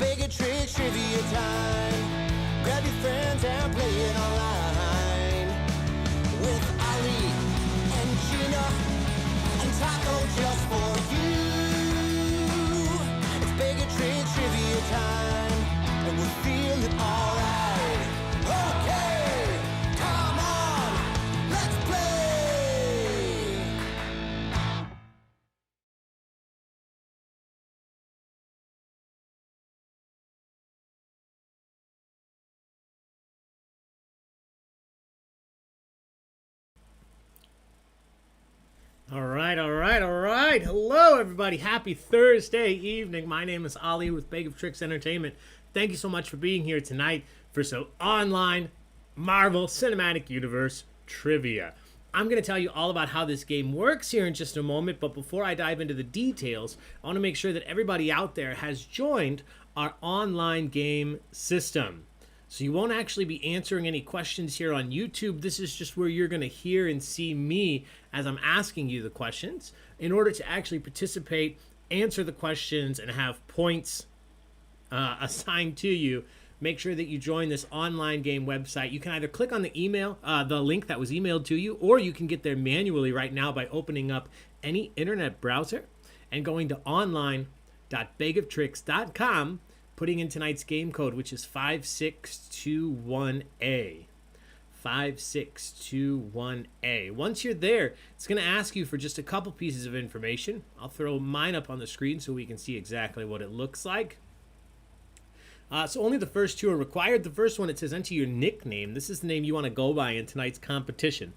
Baig Tricks trivia time. Grab your friends and play it online. With Ali and Gina and Taco just for you. It's Baig Tricks trivia time, and we're feeling alright. Okay, come on, let's play. All right. Hello, everybody. Happy Thursday evening. My name is Ali with Baig Tricks Entertainment. Thank you so much for being here tonight for some online Marvel Cinematic Universe trivia. I'm going to tell you all about how this game works here in just a moment, but before I dive into the details, I want to make sure that everybody out there has joined our online game system. So you won't actually be answering any questions here on YouTube. This is just where you're going to hear and see me as I'm asking you the questions. In order to actually participate, answer the questions, and have points assigned to you, make sure that you join this online game website. You can either click on the email, the link that was emailed to you, or you can get there manually right now by opening up any internet browser and going to online.baigoftricks.com, putting in tonight's game code, which is 5621A. 5621A. Once you're there, it's going to ask you for just a couple pieces of information. I'll throw mine up on the screen so we can see exactly what it looks like. So only the first two are required. The first one, it says enter your nickname. This is the name you want to go by in tonight's competition.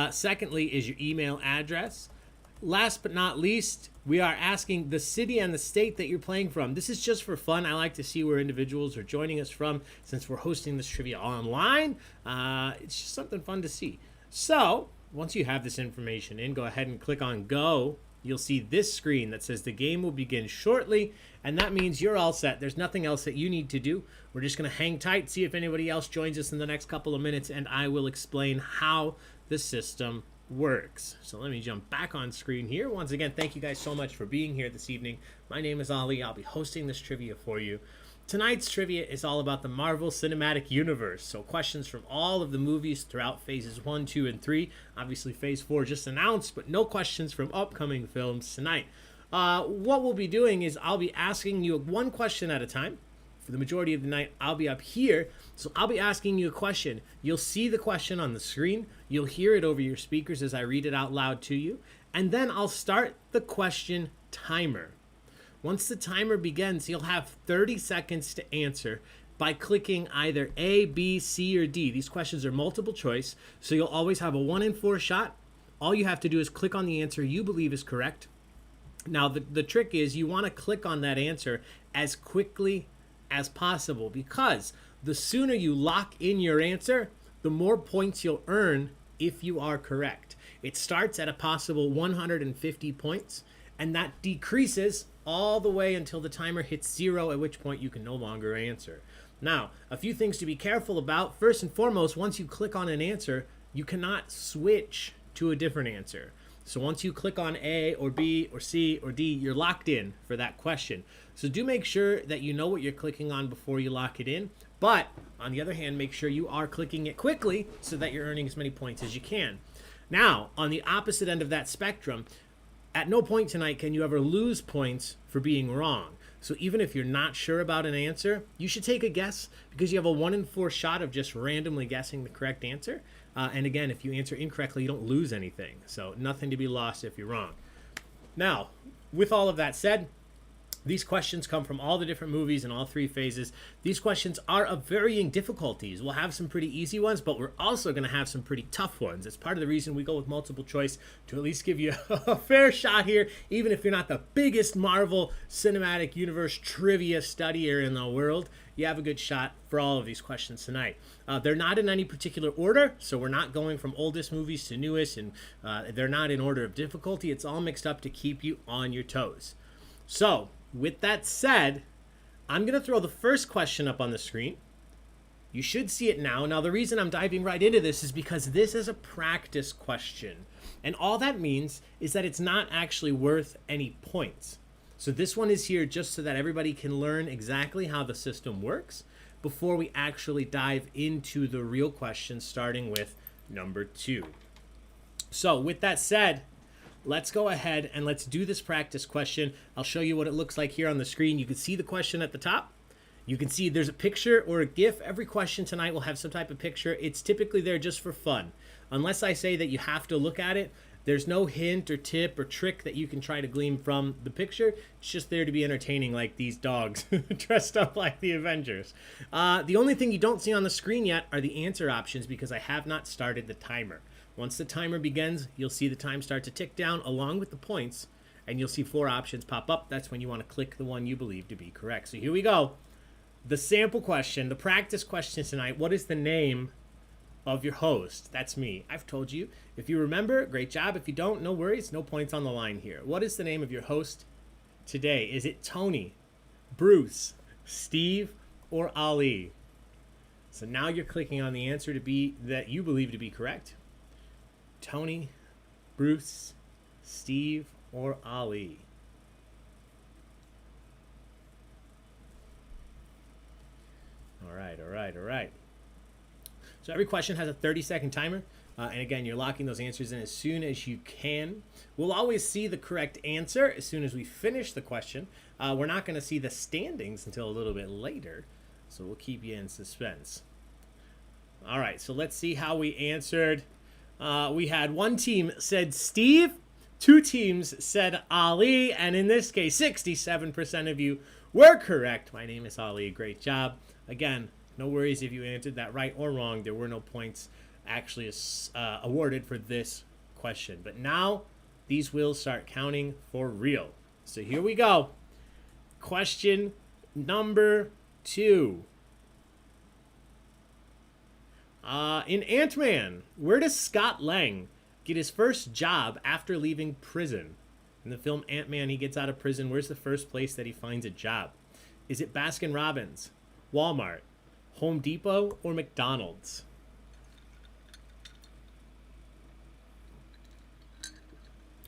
Secondly is your email address. Last but not least, we are asking the city and the state that you're playing from. This is just for fun. I like to see where individuals are joining us from since we're hosting this trivia online. It's just something fun to see. So once you have this information in, go ahead and click on go. You'll see this screen that says the game will begin shortly, and that means you're all set. There's nothing else that you need to do. We're just going to hang tight, see if anybody else joins us in the next couple of minutes, and I will explain how the system works. So let me jump back on screen here. Once again, thank you guys so much for being here this evening. My name is Ali. I'll be hosting this trivia for you. Tonight's trivia is all about the Marvel Cinematic Universe. So questions from all of the movies throughout phases 1, 2, and 3. Obviously phase 4 just announced, but no questions from upcoming films tonight. What we'll be doing is I'll be asking you one question at a time. For the majority of the night, I'll be up here, so I'll be asking you a question. You'll see the question on the screen. You'll hear it over your speakers as I read it out loud to you, and then I'll start the question timer. Once the timer begins, you'll have 30 seconds to answer by clicking either A, B, C, or D. These questions are multiple choice, so you'll always have a 1 in 4 shot. All you have to do is click on the answer you believe is correct. Now, the trick is you want to click on that answer as quickly as possible, because the sooner you lock in your answer, the more points you'll earn if you are correct. It starts at a possible 150 points, and that decreases all the way until the timer hits 0, at which point you can no longer answer. Now, a few things to be careful about. First and foremost, once you click on an answer, you cannot switch to a different answer. So once you click on A or B or C or D, you're locked in for that question. So do make sure that you know what you're clicking on before you lock it in. But on the other hand, make sure you are clicking it quickly so that you're earning as many points as you can. Now, on the opposite end of that spectrum, at no point tonight can you ever lose points for being wrong. So even if you're not sure about an answer, you should take a guess, because you have a 1 in 4 shot of just randomly guessing the correct answer. And again, if you answer incorrectly, you don't lose anything. So nothing to be lost if you're wrong. Now, with all of that said, these questions come from all the different movies in all 3 phases. These questions are of varying difficulties. We'll have some pretty easy ones, but we're also going to have some pretty tough ones. It's part of the reason we go with multiple choice, to at least give you a fair shot here, even if you're not the biggest Marvel Cinematic Universe trivia studier in the world. You have a good shot for all of these questions tonight. They're not in any particular order, so we're not going from oldest movies to newest, and they're not in order of difficulty. It's all mixed up to keep you on your toes. So, with that said, I'm going to throw the first question up on the screen. You should see it now. Now, the reason I'm diving right into this is because this is a practice question. And all that means is that it's not actually worth any points. So this one is here just so that everybody can learn exactly how the system works before we actually dive into the real questions, starting with number 2. So with that said, let's go ahead and let's do this practice question. I'll show you what it looks like here on the screen. You can see the question at the top. You can see there's a picture or a GIF. Every question tonight will have some type of picture. It's typically there just for fun. Unless I say that you have to look at it, there's no hint or tip or trick that you can try to glean from the picture. It's just there to be entertaining, like these dogs dressed up like the Avengers. The only thing you don't see on the screen yet are the answer options because I have not started the timer. Once the timer begins, you'll see the time start to tick down along with the points, and you'll see 4 options pop up. That's when you want to click the one you believe to be correct. So here we go. The sample question, the practice question tonight, what is the name of your host? That's me. I've told you. If you remember, great job. If you don't, no worries. No points on the line here. What is the name of your host today? Is it Tony, Bruce, Steve, or Ali? So now you're clicking on the answer to be that you believe to be correct. Tony, Bruce, Steve, or Ali? All right. So every question has a 30-second timer. And again, you're locking those answers in as soon as you can. We'll always see the correct answer as soon as we finish the question. We're not going to see the standings until a little bit later. So we'll keep you in suspense. All right, so let's see how we answered. We had one team said Steve, 2 teams said Ali, and in this case, 67% of you were correct. My name is Ali. Great job. Again, no worries if you answered that right or wrong. There were no points actually awarded for this question. But now these will start counting for real. So here we go. Question number 2. In Ant-Man, where does Scott Lang get his first job after leaving prison? In the film Ant-Man, he gets out of prison. Where's the first place that he finds a job? Is it Baskin-Robbins, Walmart, Home Depot, or McDonald's?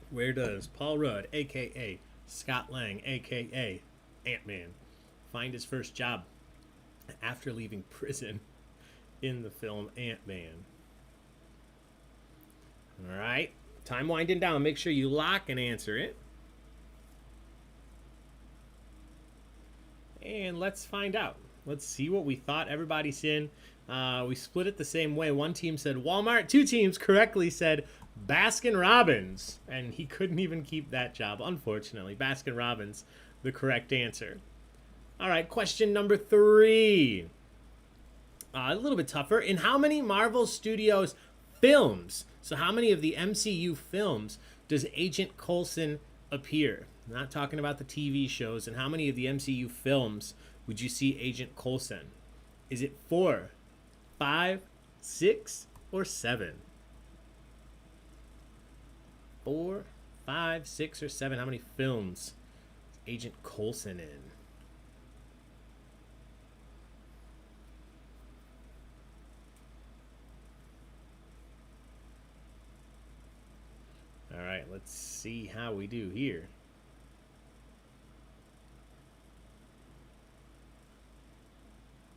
Where does Paul Rudd, a.k.a. Scott Lang, a.k.a. Ant-Man, find his first job after leaving prison in the film Ant-Man? All right, time winding down. Make sure you lock and answer it. And let's find out. Let's see what we thought everybody's in. We split it the same way. One team said Walmart. 2 teams correctly said Baskin-Robbins. And he couldn't even keep that job, unfortunately. Baskin-Robbins, the correct answer. All right, question number 3. A little bit tougher. In how many Marvel Studios films, so how many of the MCU films, does Agent Coulson appear? I'm not talking about the TV shows. And how many of the MCU films would you see Agent Coulson? Is it 4, 5, 6, or 7? 4, 5, 6, or 7. How many films is Agent Coulson in? All right, let's see how we do here.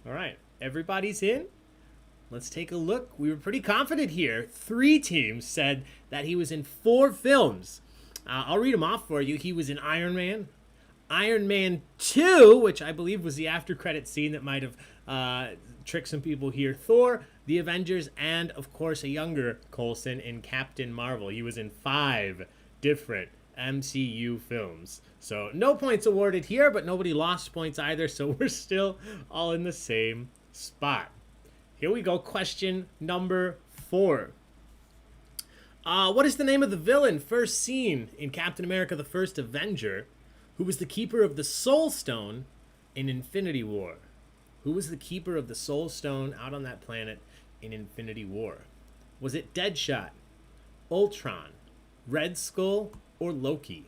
All right, everybody's in. Let's take a look. We were pretty confident here. 3 teams said that he was in 4 films. I'll read them off for you. He was in Iron Man, Iron Man 2, which I believe was the after credit scene that might have tricked some people here. Thor, The Avengers, and of course a younger Coulson in Captain Marvel. He was in 5 different MCU films. So no points awarded here, but nobody lost points either, so we're still all in the same spot. Here we go. Question number 4. What is the name of the villain first seen in Captain America the First Avenger, who was the keeper of the Soul Stone in Infinity War? Who was the keeper of the Soul Stone out on that planet in Infinity War? Was it Deadshot, Ultron, Red Skull, or Loki?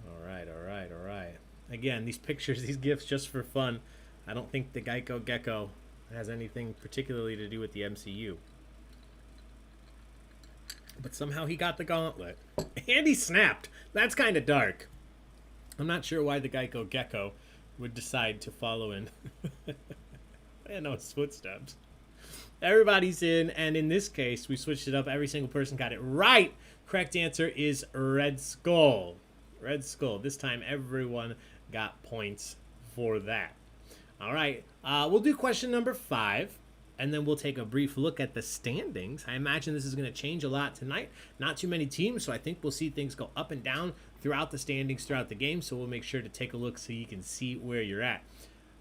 All right. Again, these pictures, these GIFs, just for fun. I don't think the Geico Gecko has anything particularly to do with the MCU. but somehow he got the gauntlet. And he snapped. That's kind of dark. I'm not sure why the Geico Gecko would decide to follow in his footsteps. Everybody's in, and in this case, we switched it up. Every single person got it right. Correct answer is Red Skull. Red Skull. This time, everyone got points for that. All right. We'll do question number 5, and then we'll take a brief look at the standings. I imagine this is going to change a lot tonight. Not too many teams, so I think we'll see things go up and down throughout the standings throughout the game, so we'll make sure to take a look so you can see where you're at.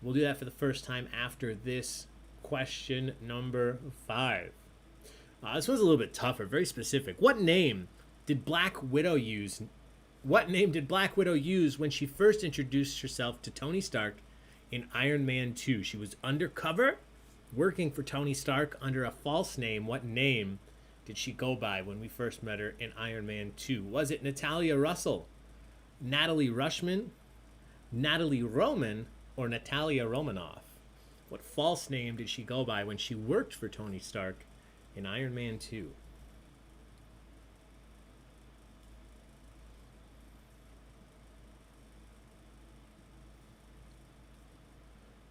We'll do that for the first time after this question number 5. This one's a little bit tougher, very specific. What name did Black Widow use? What name did Black Widow use when she first introduced herself to Tony Stark in Iron Man 2? She was undercover, working for Tony Stark under a false name. What name did she go by when we first met her in Iron Man 2? Was it Natalia Russell, Natalie Rushman, Natalie Roman, or Natalia Romanoff? What false name did she go by when she worked for Tony Stark in Iron Man 2?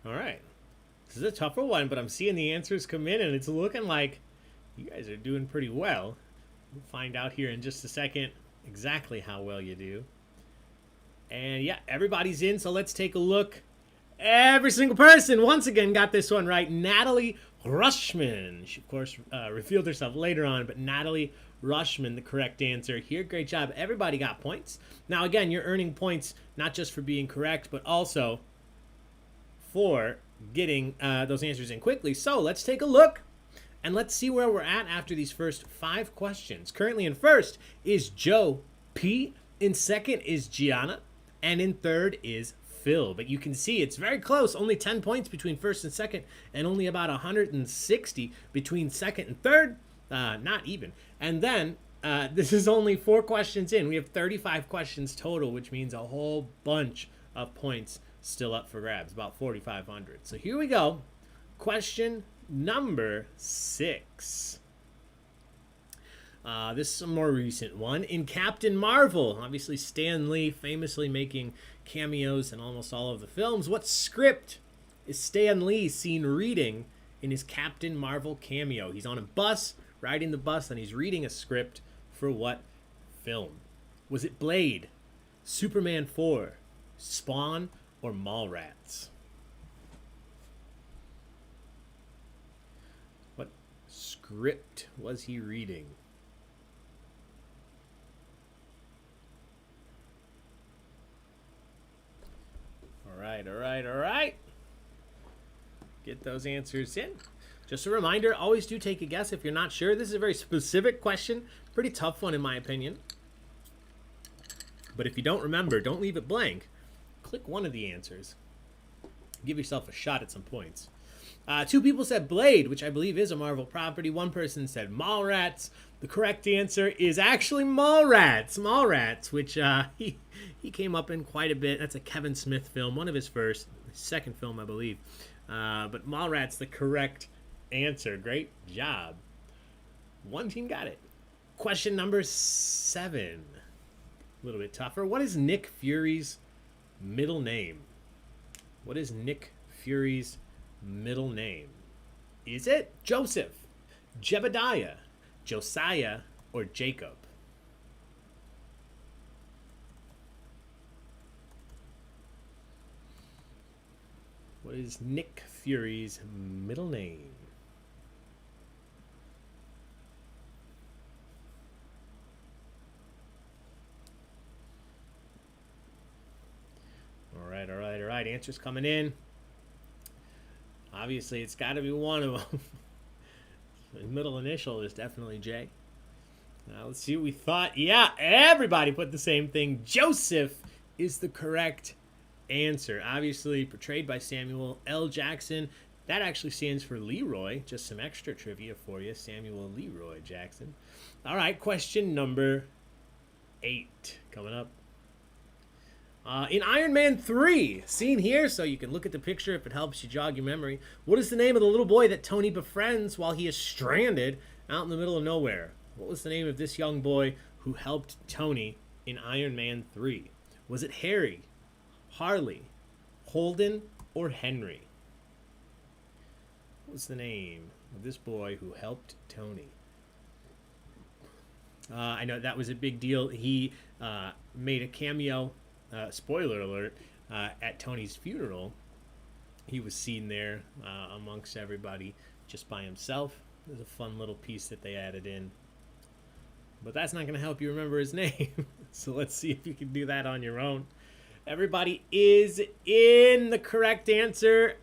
All right. This is a tougher one, but I'm seeing the answers come in, and it's looking like you guys are doing pretty well. We'll find out here in just a second exactly how well you do. And yeah, everybody's in, so let's take a look. Every single person, once again, got this one right. Natalie Rushman. She, of course, revealed herself later on, but Natalie Rushman, the correct answer here. Great job. Everybody got points. Now, again, you're earning points not just for being correct, but also for getting those answers in quickly. So let's take a look, and let's see where we're at after these first 5 questions. Currently in first is Joe P. In second is Gianna. And in third is Phil. But you can see it's very close. Only 10 points between first and second, and only about 160 between second and third. Not even. And then this is only 4 questions in. We have 35 questions total, which means a whole bunch of points still up for grabs, about 4,500. So here we go. Question number 6. This is a more recent one. In Captain Marvel, obviously Stan Lee famously making cameos in almost all of the films. What script is Stan Lee seen reading in his Captain Marvel cameo? He's on a bus, riding the bus, and he's reading a script for what film? Was it Blade, Superman 4, Spawn, or Mallrats? What script was he reading? All right. Get those answers in. Just a reminder, always do take a guess if you're not sure. This is a very specific question. Pretty tough one in my opinion. But if you don't remember, don't leave it blank. Click one of the answers. Give yourself a shot at some points. 2 people said Blade, which I believe is a Marvel property. 1 person said Mallrats. The correct answer is actually Mallrats. Mallrats, which he came up in quite a bit. That's a Kevin Smith film, one of his second film, I believe. But Mallrats, the correct answer. Great job. 1 team got it. Question number 7. A little bit tougher. What is Nick Fury's middle name? What is Nick Fury's middle name? Is it Joseph, Jebediah, Josiah, or Jacob? What is Nick Fury's middle name? All right. Answers coming in. Obviously, it's got to be one of them. The middle initial is definitely J. Now, let's see what we thought. Yeah, everybody put the same thing. Joseph is the correct answer. Obviously, portrayed by Samuel L. Jackson. That actually stands for Leroy. Just some extra trivia for you. Samuel Leroy Jackson. All right, question number 8 coming up. In Iron Man 3, seen here, so you can look at the picture if it helps you jog your memory. What is the name of the little boy that Tony befriends while he is stranded out in the middle of nowhere? What was the name of this young boy who helped Tony in Iron Man 3? Was it Harry, Harley, Holden, or Henry? What was the name of this boy who helped Tony? I know that was a big deal. He made a cameo, spoiler alert, at Tony's funeral. He was seen there amongst everybody just by himself. It was a fun little piece that they added in. But that's not going to help you remember his name. So let's see if you can do that on your own. Everybody is in. The correct answer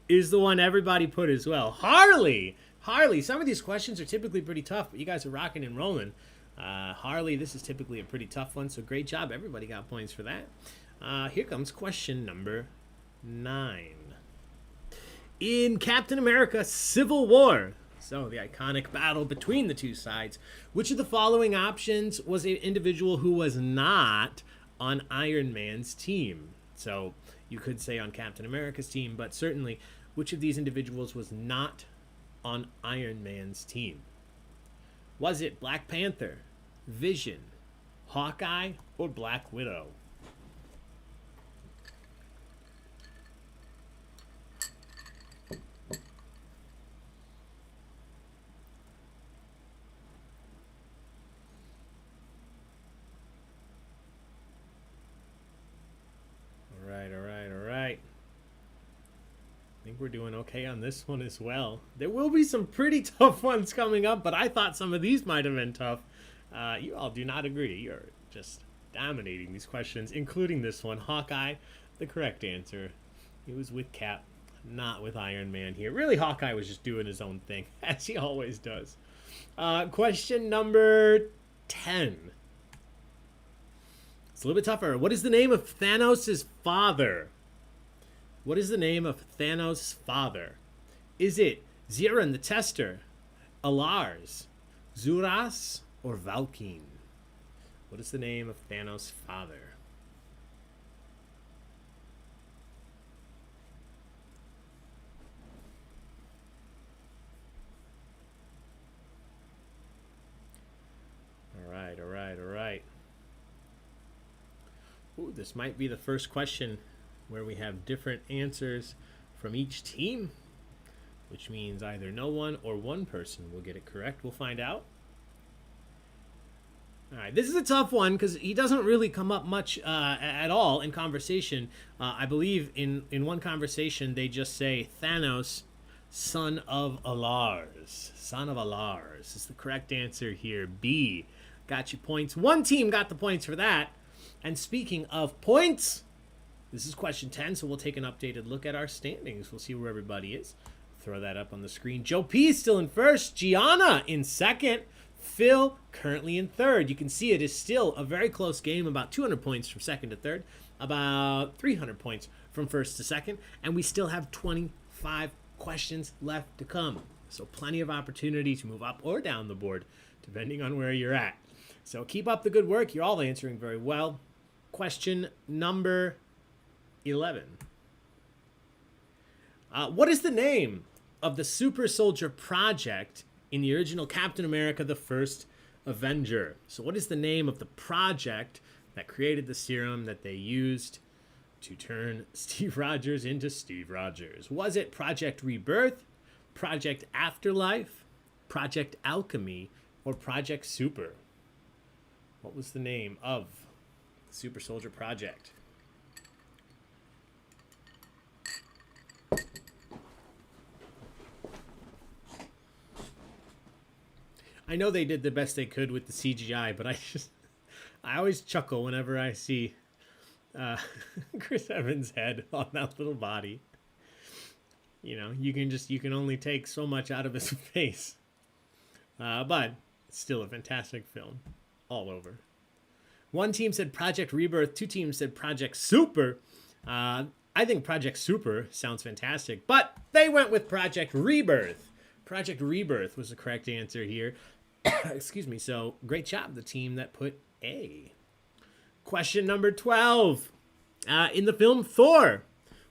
is the one everybody put as well. Harley. Harley. Some of these questions are typically pretty tough, but you guys are rocking and rolling. Harley, this is typically a pretty tough one, so great job. Everybody got points for that. Here comes question number 9. In Captain America Civil War, so the iconic battle between the two sides, which of the following options was an individual who was not on Iron Man's team? So you could say on Captain America's team, but certainly which of these individuals was not on Iron Man's team? Was it Black Panther, Vision, Hawkeye, or Black Widow? All right. I think we're doing okay on this one as well. There will be some pretty tough ones coming up, but I thought some of these might have been tough. You all do not agree. You're just dominating these questions, including this one. Hawkeye, the correct answer. He was with Cap, not with Iron Man here. Really, Hawkeye was just doing his own thing, as he always does. Question number 10. It's a little bit tougher. What is the name of Thanos' father? What is the name of Thanos' father? Is it Ziran the Tester, Alars, Zuras, or Valkyne? What is the name of Thanos' father? All right. Ooh, this might be the first question where we have different answers from each team, which means either no one or one person will get it correct. We'll find out. All right, this is a tough one because he doesn't really come up much at all in conversation. I believe in one conversation they just say Thanos, son of Alars. Son of Alars is the correct answer here. B. Got you points. One team got the points for that. And speaking of points, this is question 10, so we'll take an updated look at our standings. We'll see where everybody is. Throw that up on the screen. Joe P is still in first. Gianna in second. Phil currently in third. You can see it is still a very close game, about 200 points from second to third, about 300 points from first to second, and we still have 25 questions left to come. So plenty of opportunity to move up or down the board, depending on where you're at. So keep up the good work. You're all answering very well. Question number 11. What is the name of the Super Soldier Project in the original Captain America: The First Avenger? So what is the name of the project that created the serum that they used to turn Steve Rogers into Steve Rogers? Was it Project Rebirth, Project Afterlife, Project Alchemy, or Project Super? What was the name of the Super Soldier Project? I know they did the best they could with the CGI, but I always chuckle whenever I see Chris Evans' head on that little body. You know, you can only take so much out of his face. But it's still a fantastic film. All over. One team said Project Rebirth. Two teams said Project Super. I think Project Super sounds fantastic, but they went with Project Rebirth. Project Rebirth was the correct answer here. Excuse me. So great job, the team that put A. Question number 12. In the film Thor,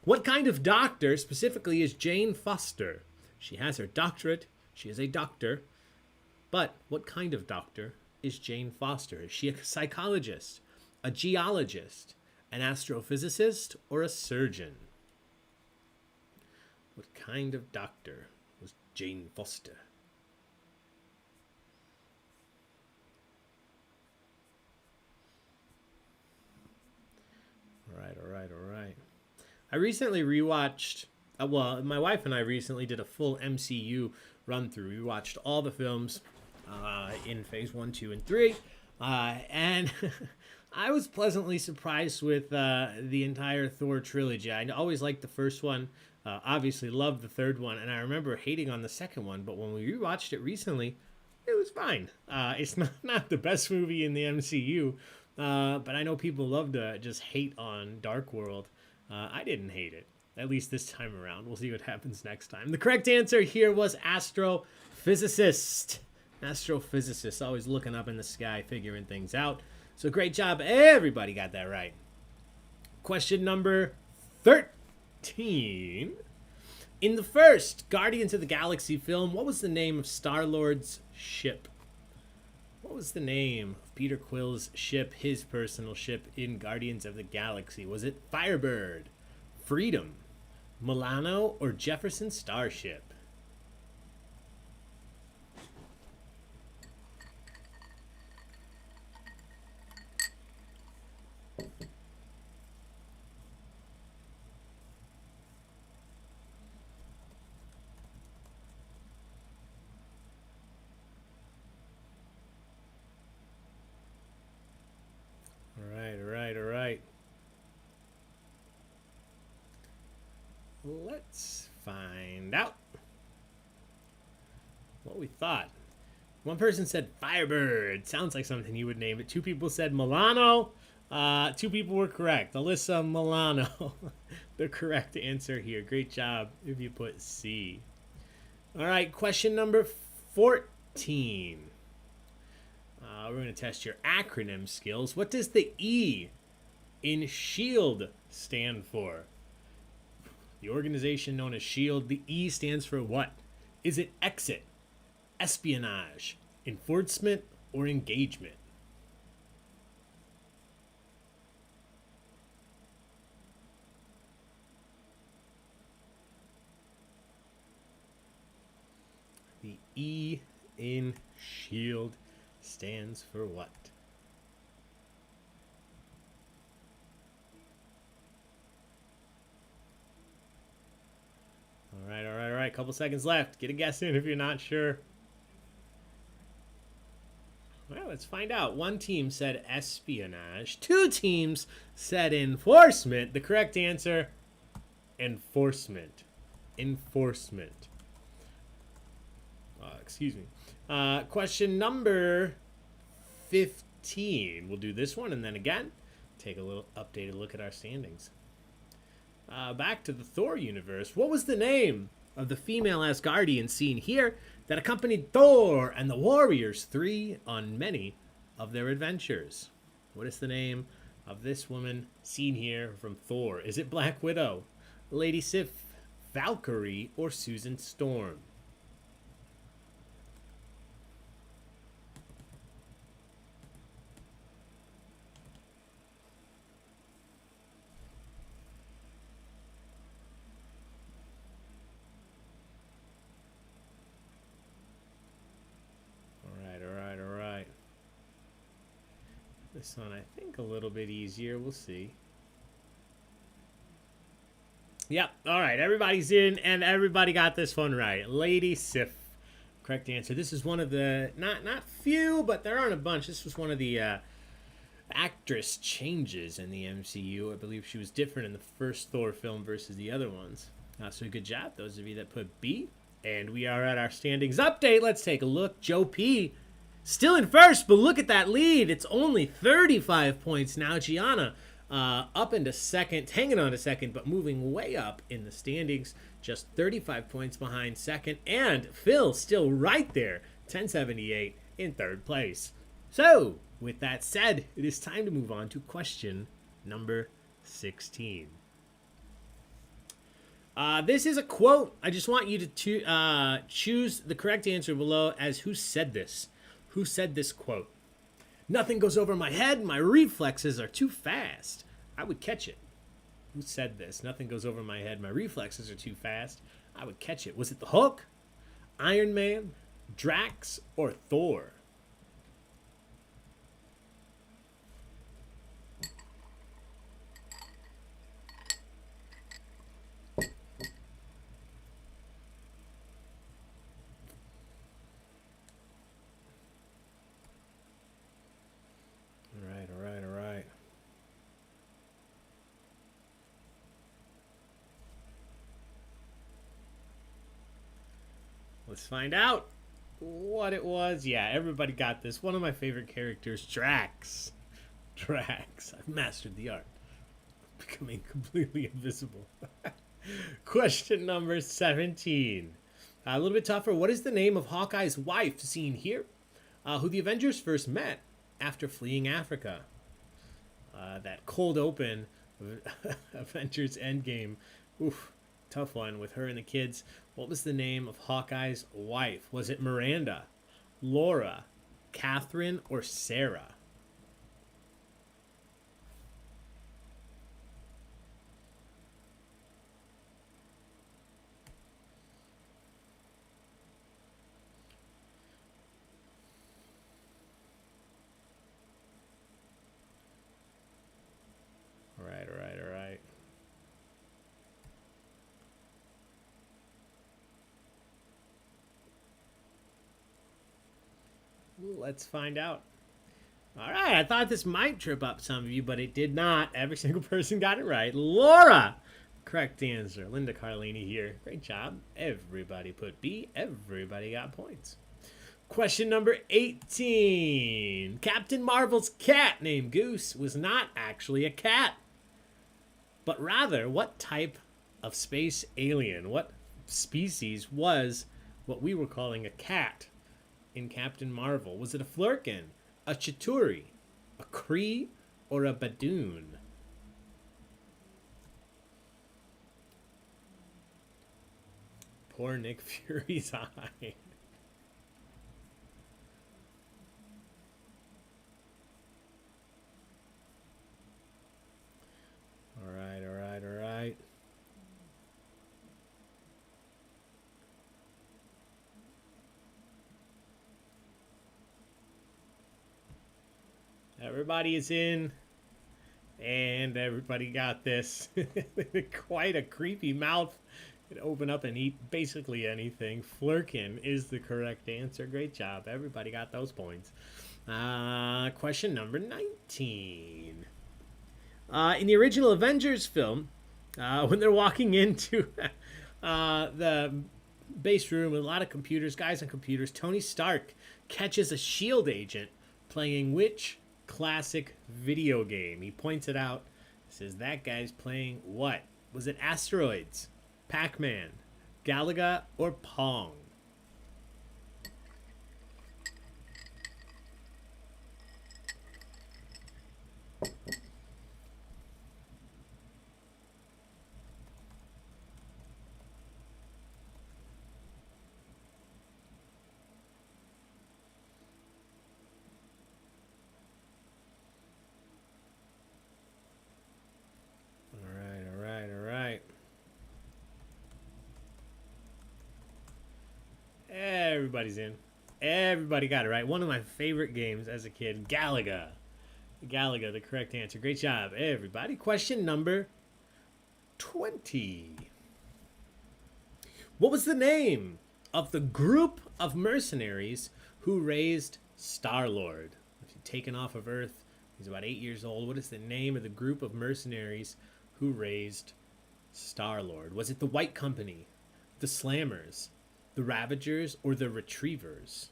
what kind of doctor specifically is Jane Foster? She has her doctorate. She is a doctor. But what kind of doctor is Jane Foster? Is she a psychologist, a geologist, an astrophysicist, or a surgeon? What kind of doctor was Jane Foster? All right. I recently rewatched, my wife and I recently did a full MCU run through. We watched all the films in phase 1, 2, and 3. And I was pleasantly surprised with the entire Thor trilogy. I always liked the first one, obviously loved the third one, and I remember hating on the second one, but when we rewatched it recently, it was fine. It's not the best movie in the MCU, but I know people love to just hate on Dark World. I didn't hate it, at least this time around. We'll see what happens next time. The correct answer here was astrophysicist. Astrophysicist, always looking up in the sky, figuring things out. So great job. Everybody got that right. Question number 13. In the first Guardians of the Galaxy film, what was the name of Star-Lord's ship? What was the name of Peter Quill's ship, his personal ship in Guardians of the Galaxy? Was it Firebird, Freedom, Milano, or Jefferson Starship? All right. Let's find out what we thought. One person said Firebird. Sounds like something you would name it. 2 people said Milano. 2 people were correct. Alyssa, Milano. The correct answer here. Great job if you put C. All right, question number 14. We're going to test your acronym skills. What does the E in SHIELD stand for? The organization known as SHIELD, the E stands for what? Is it exit, espionage, enforcement, or engagement? The E in SHIELD stands for what? All right. Couple seconds left. Get a guess in if you're not sure. Well, let's find out. 1 team said espionage. 2 teams said enforcement. The correct answer, enforcement. Enforcement. Excuse me. Question number 15. We'll do this one and then again take a little updated look at our standings. Back to the Thor universe. What was the name of the female Asgardian seen here that accompanied Thor and the Warriors 3 on many of their adventures? What is the name of this woman seen here from Thor? Is it Black Widow, Lady Sif, Valkyrie, or Susan Storm? This one, I think, a little bit easier. We'll see. Yep. All right. Everybody's in, and everybody got this one right. Lady Sif. Correct answer. This is one of the, not few, but there aren't a bunch. This was one of the actress changes in the MCU. I believe she was different in the first Thor film versus the other ones. So good job, those of you that put B. And we are at our standings update. Let's take a look. Joe P. still in first, but look at that lead. It's only 35 points now. Gianna up into second, hanging on to second, but moving way up in the standings. Just 35 points behind second. And Phil still right there, 1078 in third place. So, with that said, it is time to move on to question number 16. This is a quote. I just want you to choose the correct answer below as who said this. Who said this quote? Nothing goes over my head. My reflexes are too fast. I would catch it. Who said this? Nothing goes over my head. My reflexes are too fast. I would catch it. Was it the Hulk, Iron Man, Drax, or Thor? All right, all right, all right. Let's find out what it was. Yeah, everybody got this. One of my favorite characters, Drax. Drax. I've mastered the art of becoming completely invisible. Question number 17. A little bit tougher. What is the name of Hawkeye's wife seen here? Who the Avengers first met after fleeing Africa. That cold open of Avengers Endgame. Oof, tough one with her and the kids. What was the name of Hawkeye's wife? Was it Miranda, Laura, Catherine, or Sarah? All right, all right, all right. Let's find out. All right, I thought this might trip up some of you, but it did not. Every single person got it right. Laura! Correct answer. Linda Carlini here. Great job. Everybody put B. Everybody got points. Question number 18. Captain Marvel's cat named Goose was not actually a cat, but rather what type of space alien, what species was what we were calling a cat in Captain Marvel? Was it a Flurkin, a Chitauri, a Kree, or a Badoon? Poor Nick Fury's eye. All right, all right, all right. Everybody is in, and everybody got this. Quite a creepy mouth. It open up and eat basically anything. Flurkin is the correct answer. Great job. Everybody got those points. Question number 19. In the original Avengers film, when they're walking into the base room with a lot of computers, guys on computers, Tony Stark catches a SHIELD agent playing which classic video game? He points it out. Says that guy's playing what? Was it Asteroids, Pac-Man, Galaga, or Pong? Everybody's in. Everybody got it right. One of my favorite games as a kid, Galaga. Galaga, the correct answer. Great job, everybody. Question number 20. What was the name of the group of mercenaries who raised Star-Lord? He's taken off of Earth. He's about 8 years old. What is the name of the group of mercenaries who raised Star-Lord? Was it the White Company, the Slammers, the Ravagers, or the Retrievers?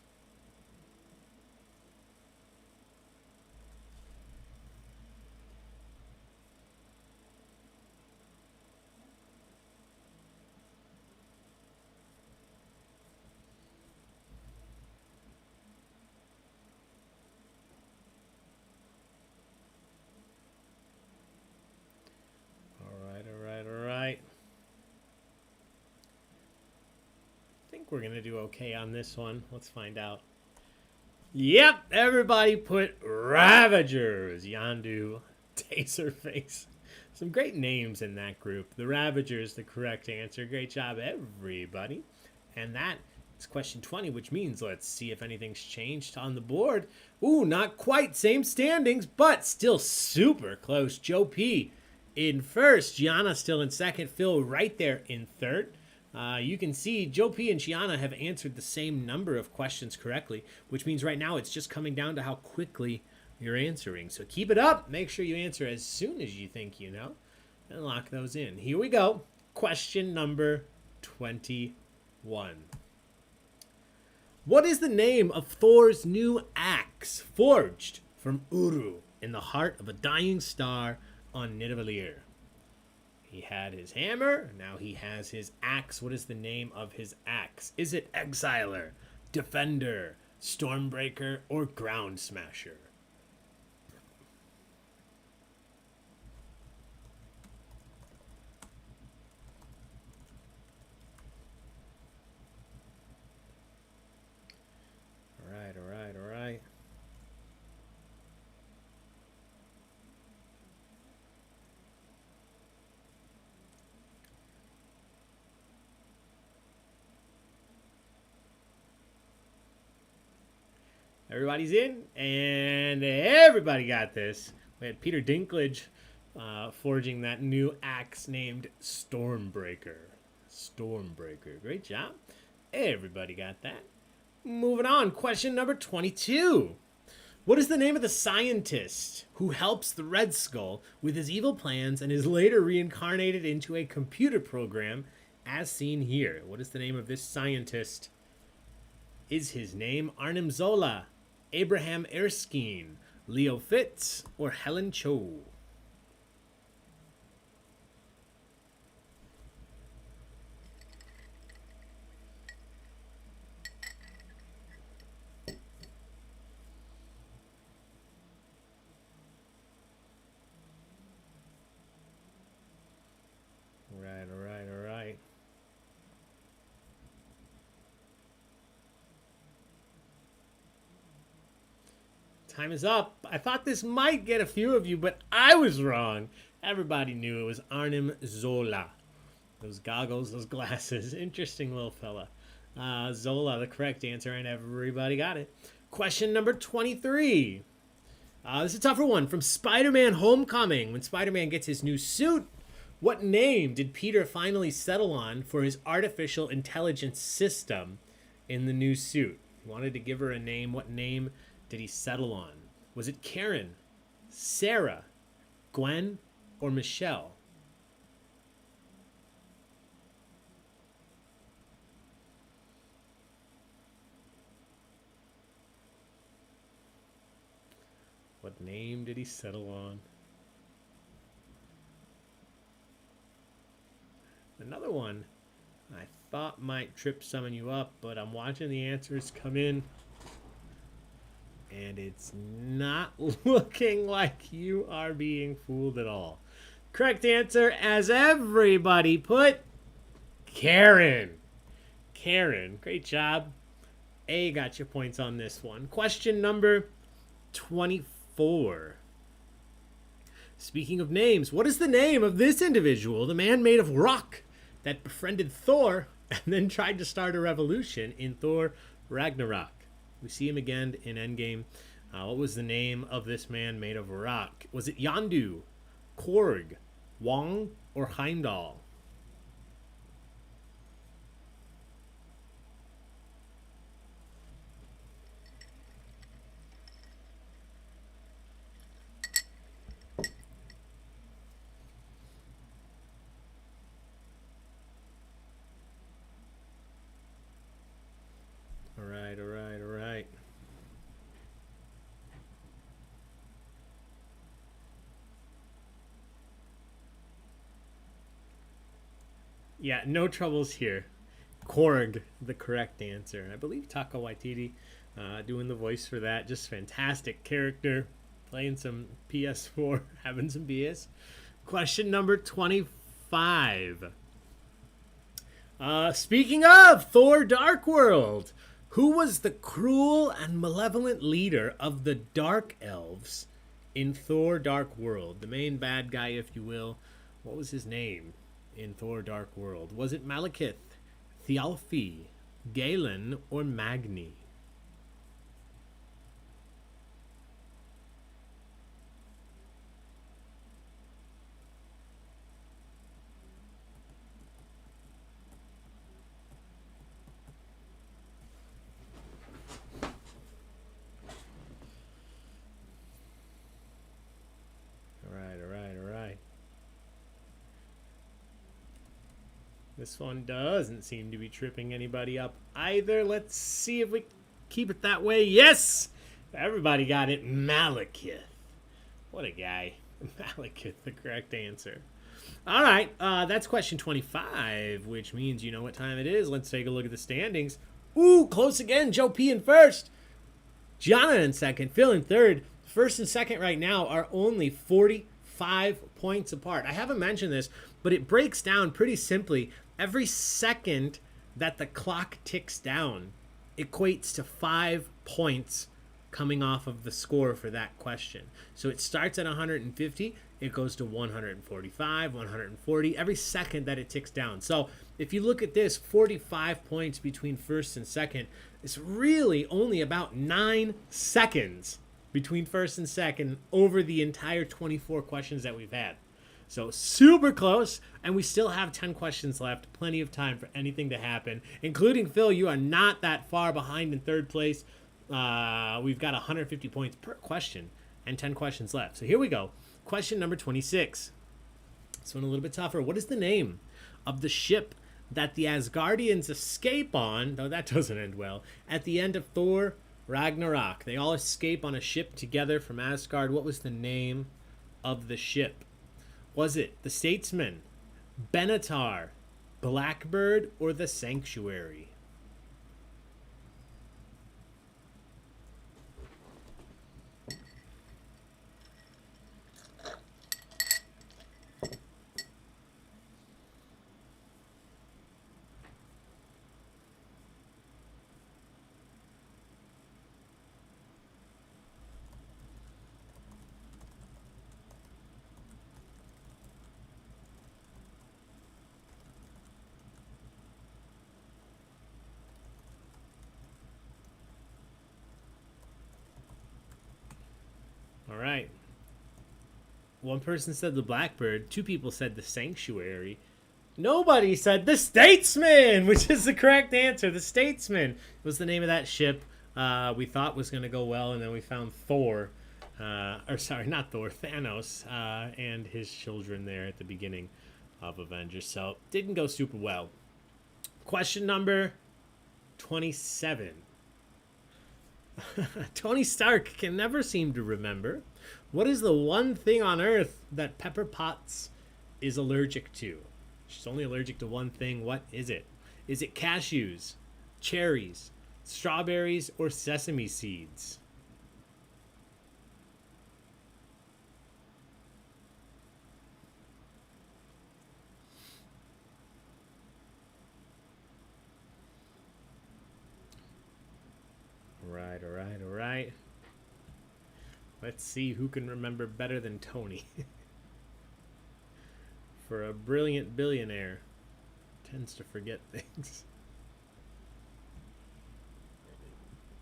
All right, all right, all right. we're going to do okay on this one. Let's find out. Yep, everybody put Ravagers. Yandu, Taserface. Some great names in that group. The Ravagers, the correct answer. Great job, everybody. And that is question 20, which means let's see if anything's changed on the board. Ooh, not quite same standings, but still super close. Joe P in first. Gianna still in second. Phil right there in third. You can see Joe P and Gianna have answered the same number of questions correctly, which means right now it's just coming down to how quickly you're answering. So keep it up. Make sure you answer as soon as you think you know, and lock those in. Here we go. Question number 21. What is the name of Thor's new axe forged from Uru in the heart of a dying star on Nidavellir? He had his hammer, now he has his axe. What is the name of his axe? Is it Exiler, Defender, Stormbreaker, or Ground Smasher? All right. Everybody's in, and everybody got this. We had Peter Dinklage forging that new axe named Stormbreaker. Stormbreaker. Great job. Everybody got that. Moving on. Question number 22. What is the name of the scientist who helps the Red Skull with his evil plans and is later reincarnated into a computer program as seen here? What is the name of this scientist? Is his name Arnim Zola, Abraham Erskine, Leo Fitz, or Helen Cho? All right. Time is up. I thought this might get a few of you, but I was wrong. Everybody knew it was Arnim Zola. Those goggles, those glasses. Interesting little fella. Zola, the correct answer, and everybody got it. Question number 23. This is a tougher one. From Spider-Man Homecoming, when Spider-Man gets his new suit, what name did Peter finally settle on for his artificial intelligence system in the new suit? He wanted to give her a name. What name did he settle on? Was it Karen, Sarah, Gwen, or Michelle? What name did he settle on? Another one I thought might trip some of you up, but I'm watching the answers come in, and it's not looking like you are being fooled at all. Correct answer, as everybody put, Karen. Karen, great job. A got your points on this one. Question number 24. Speaking of names, what is the name of this individual, the man made of rock that befriended Thor and then tried to start a revolution in Thor Ragnarok? We see him again in Endgame. What was the name of this man made of rock? Was it Yondu, Korg, Wong, or Heimdall? All right. Yeah, no troubles here. Korg, the correct answer. I believe Taka Waititi doing the voice for that. Just fantastic character. Playing some PS4, having some BS. Question number 25. Speaking of Thor Dark World, who was the cruel and malevolent leader of the Dark Elves in Thor Dark World? The main bad guy, if you will. What was his name in Thor Dark World? Was it Malekith, Thialfi, Galen, or Magni? All right. This one doesn't seem to be tripping anybody up either. Let's see if we keep it that way. Yes! Everybody got it. Malekith. What a guy. Malekith, the correct answer. All right, that's question 25, which means you know what time it is. Let's take a look at the standings. Ooh, close again. Joe P in first. Gianna in second. Phil in third. First and second right now are only 45 points apart. I haven't mentioned this, but it breaks down pretty simply. Every second that the clock ticks down equates to 5 points coming off of the score for that question. So it starts at 150, it goes to 145, 140, every second that it ticks down. So if you look at this, 45 points between first and second, it's really only about 9 seconds between first and second over the entire 24 questions that we've had. So super close, and we still have 10 questions left. Plenty of time for anything to happen, including Phil. You are not that far behind in third place. We've got 150 points per question and 10 questions left. So here we go. Question number 26. This one a little bit tougher. What is the name of the ship that the Asgardians escape on, though that doesn't end well, at the end of Thor Ragnarok? They all escape on a ship together from Asgard. What was the name of the ship? Was it the Statesman, Benatar, Blackbird, or the Sanctuary? All right. One person said the Blackbird. 2 people said the Sanctuary. Nobody said the Statesman, which is the correct answer. The Statesman was the name of that ship we thought was going to go well, and then we found Thor. Not Thor, Thanos and his children there at the beginning of Avengers. So, didn't go super well. Question number 27. Tony Stark can never seem to remember. What is the one thing on Earth that Pepper Potts is allergic to? She's only allergic to one thing. What is it? Is it cashews, cherries, strawberries, or sesame seeds? All right. Let's see who can remember better than Tony. For a brilliant billionaire, tends to forget things.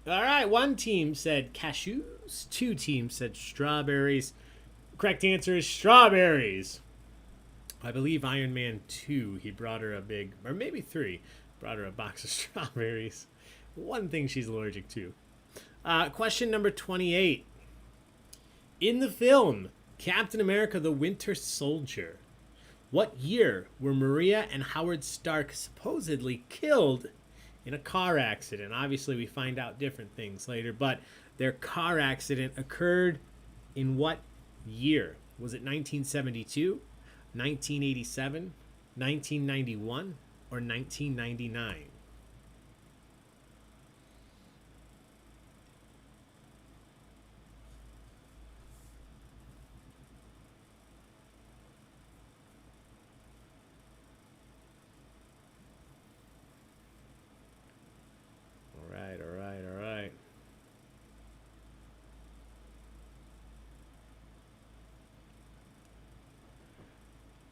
All right, 1 team said cashews, 2 teams said strawberries. Correct answer is strawberries. I believe Iron Man 2, he brought her a big, or maybe 3, brought her a box of strawberries. One thing she's allergic to. Question number 28. In the film Captain America the Winter Soldier, what year were Maria and Howard Stark supposedly killed in a car accident? Obviously, we find out different things later, but their car accident occurred in what year? Was it 1972, 1987, 1991, or 1999?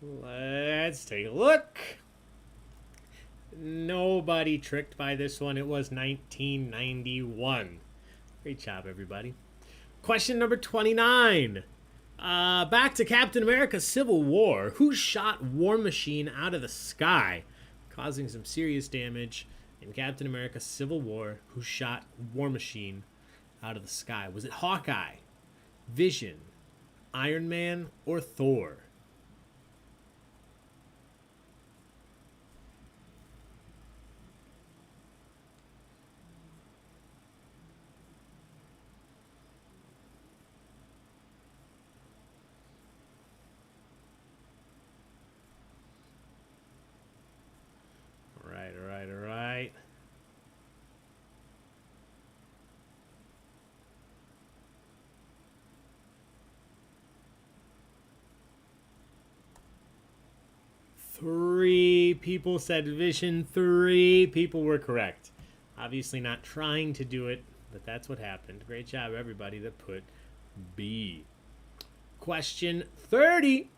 Let's take a look. Nobody tricked by this one. It was 1991. Great job, everybody. Question number 29. Back to Captain America Civil War. Who shot War Machine out of the sky, causing some serious damage in Captain America Civil War? Who shot War Machine out of the sky? Was it Hawkeye, Vision, Iron Man, or Thor? All right. Three people said Vision. 3 people were correct. Obviously not trying to do it, but that's what happened. Great job, everybody that put B. Question 30.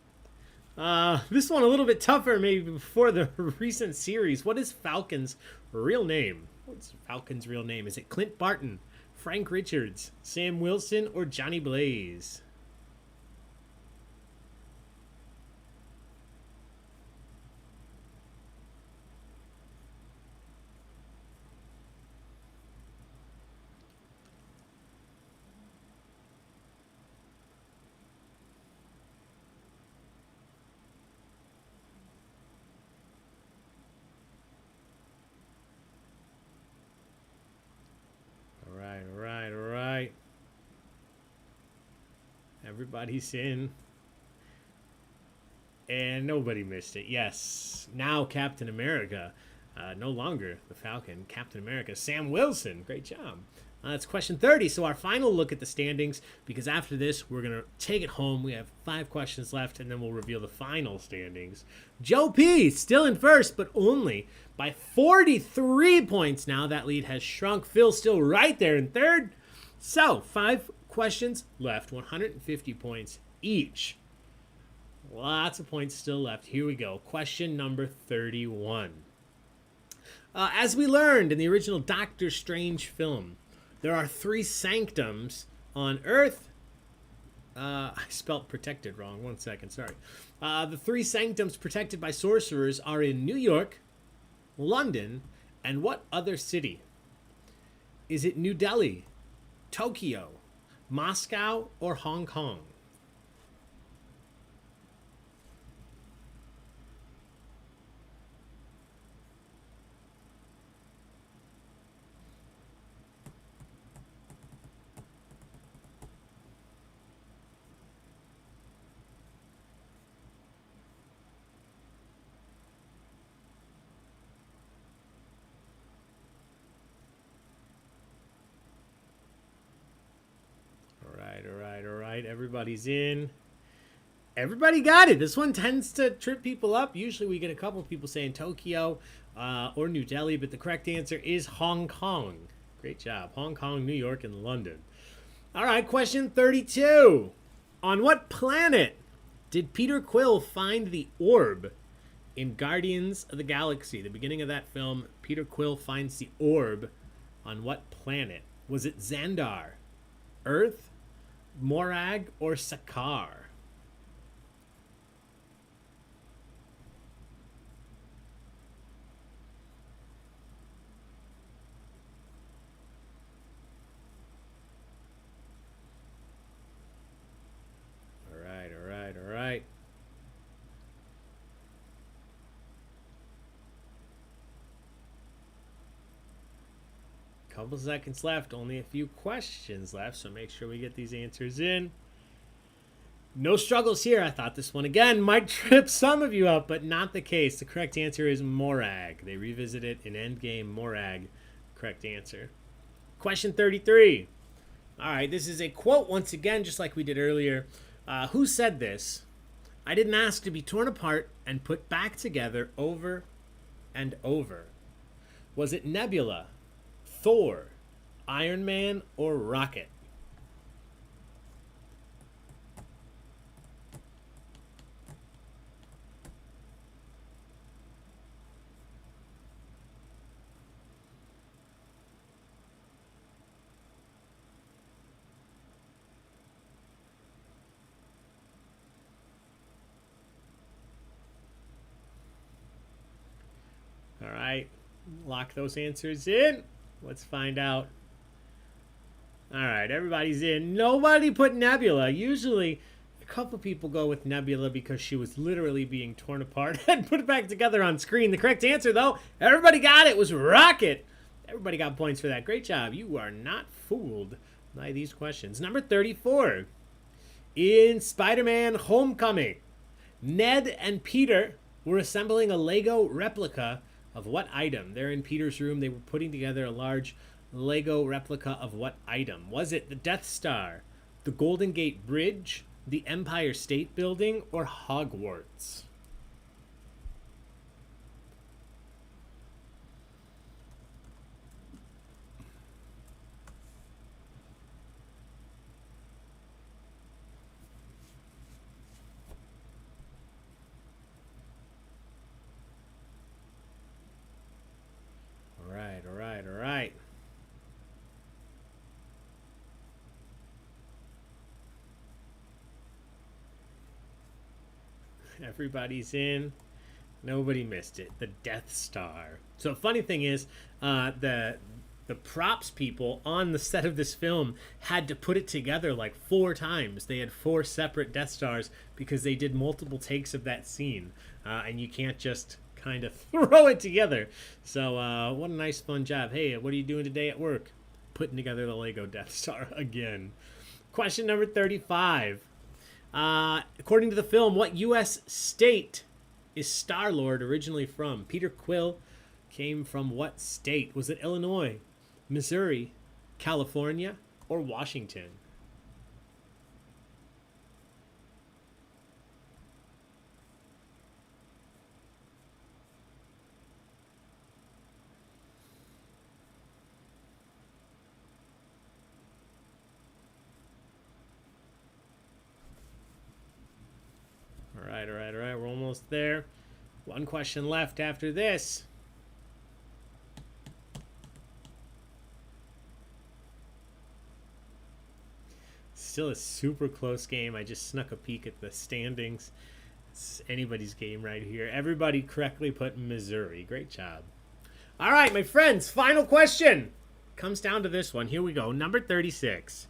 This one a little bit tougher maybe before the recent series. What is Falcon's real name? What's Falcon's real name? Is it Clint Barton, Frank Richards, Sam Wilson, or Johnny Blaze? All right. Everybody's in. And nobody missed it. Yes. Now Captain America. No longer the Falcon. Captain America. Sam Wilson. Great job. That's question 30. So our final look at the standings, because after this, we're going to take it home. We have 5 questions left, and then we'll reveal the final standings. Joe P. still in first, but only by 43 points now. That lead has shrunk. Phil still right there in third. So 5 questions left, 150 points each. Lots of points still left. Here we go. Question number 31. As we learned in the original Doctor Strange film, there are 3 sanctums on Earth. I spelled protected wrong. 1 second, sorry. The 3 sanctums protected by sorcerers are in New York, London, and what other city? Is it New Delhi, Tokyo, Moscow, or Hong Kong? All right. Everybody's in. Everybody got it. This one tends to trip people up. Usually we get a couple people saying Tokyo or New Delhi, but the correct answer is Hong Kong. Great job. Hong Kong, New York, and London. All right, question 32. On what planet did Peter Quill find the orb in Guardians of the Galaxy? The beginning of that film, Peter Quill finds the orb on what planet? Was it Xandar, Earth, Morag, or Sakaar? All right. Couple seconds left, only a few questions left, so make sure we get these answers in. No struggles here. I thought this one again might trip some of you up, but not the case. The correct answer is Morag. They revisit it in Endgame. Morag, correct answer. Question 33. All right, this is a quote once again, just like we did earlier. Who said this? I didn't ask to be torn apart and put back together over and over. Was it Nebula, Thor, Iron Man, or Rocket? All right. Lock those answers in. Let's find out. All right, everybody's in. Nobody put Nebula. Usually, a couple people go with Nebula because she was literally being torn apart and put back together on screen. The correct answer, though, everybody got it, was Rocket. Everybody got points for that. Great job. You are not fooled by these questions. Number 34. In Spider-Man Homecoming, Ned and Peter were assembling a Lego replica of what item? They're in Peter's room. They were putting together a large Lego replica of what item? Was it the Death Star, the Golden Gate Bridge, the Empire State Building, or Hogwarts? All right. Everybody's in. Nobody missed it. The Death Star. So funny thing is, the props people on the set of this film had to put it together like 4 times. They had 4 separate Death Stars because they did multiple takes of that scene, and you can't just kind of throw it together. So what a nice fun job. Hey, what are you doing today at work? Putting together the Lego Death Star again. Question number 35. According to the film, what U.S. state is Star-Lord originally from? Peter Quill came from what state? Was it Illinois, Missouri, California, or Washington? All right. We're almost there. One question left after this. Still a super close game. I just snuck a peek at the standings. It's anybody's game right here. Everybody correctly put Missouri. Great job. All right, my friends, final question. Comes down to this one. Here we go. Number 36.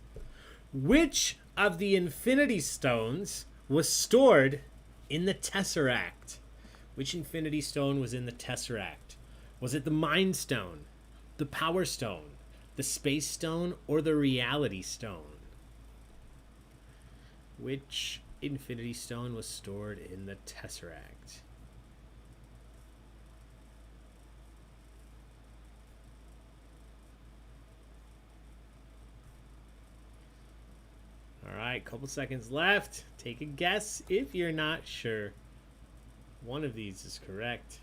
Which of the Infinity Stones was stored in the Tesseract? Which Infinity Stone was in the Tesseract? Was it the Mind Stone, the Power Stone, the Space Stone, or the Reality Stone? Which Infinity Stone was stored in the Tesseract? All right, couple seconds left. Take a guess if you're not sure. One of these is correct.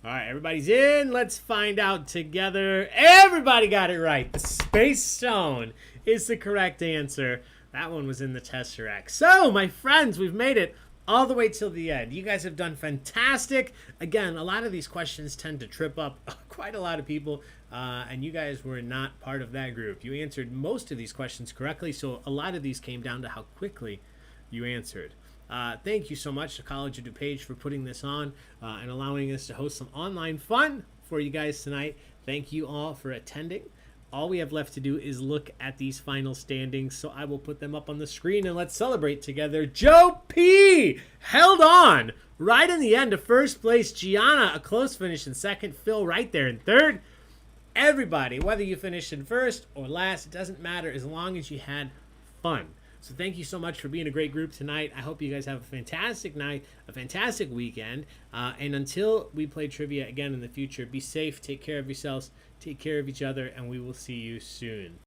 All right, everybody's in. Let's find out together. Everybody got it right. The Space Stone is the correct answer. That one was in the Tesseract. So, my friends, we've made it all the way till the end. You guys have done fantastic. Again, a lot of these questions tend to trip up quite a lot of people, and you guys were not part of that group. You answered most of these questions correctly, so a lot of these came down to how quickly you answered. Thank you so much to College of DuPage for putting this on and allowing us to host some online fun for you guys tonight. Thank you all for attending. All we have left to do is look at these final standings, so I will put them up on the screen and let's celebrate together. Joe P. held on right in the end to first place. Gianna, a close finish in second. Phil right there in third. Everybody, whether you finished in first or last, it doesn't matter as long as you had fun. So thank you so much for being a great group tonight. I hope you guys have a fantastic night, a fantastic weekend. And until we play trivia again in the future, be safe, take care of yourselves, take care of each other, and we will see you soon.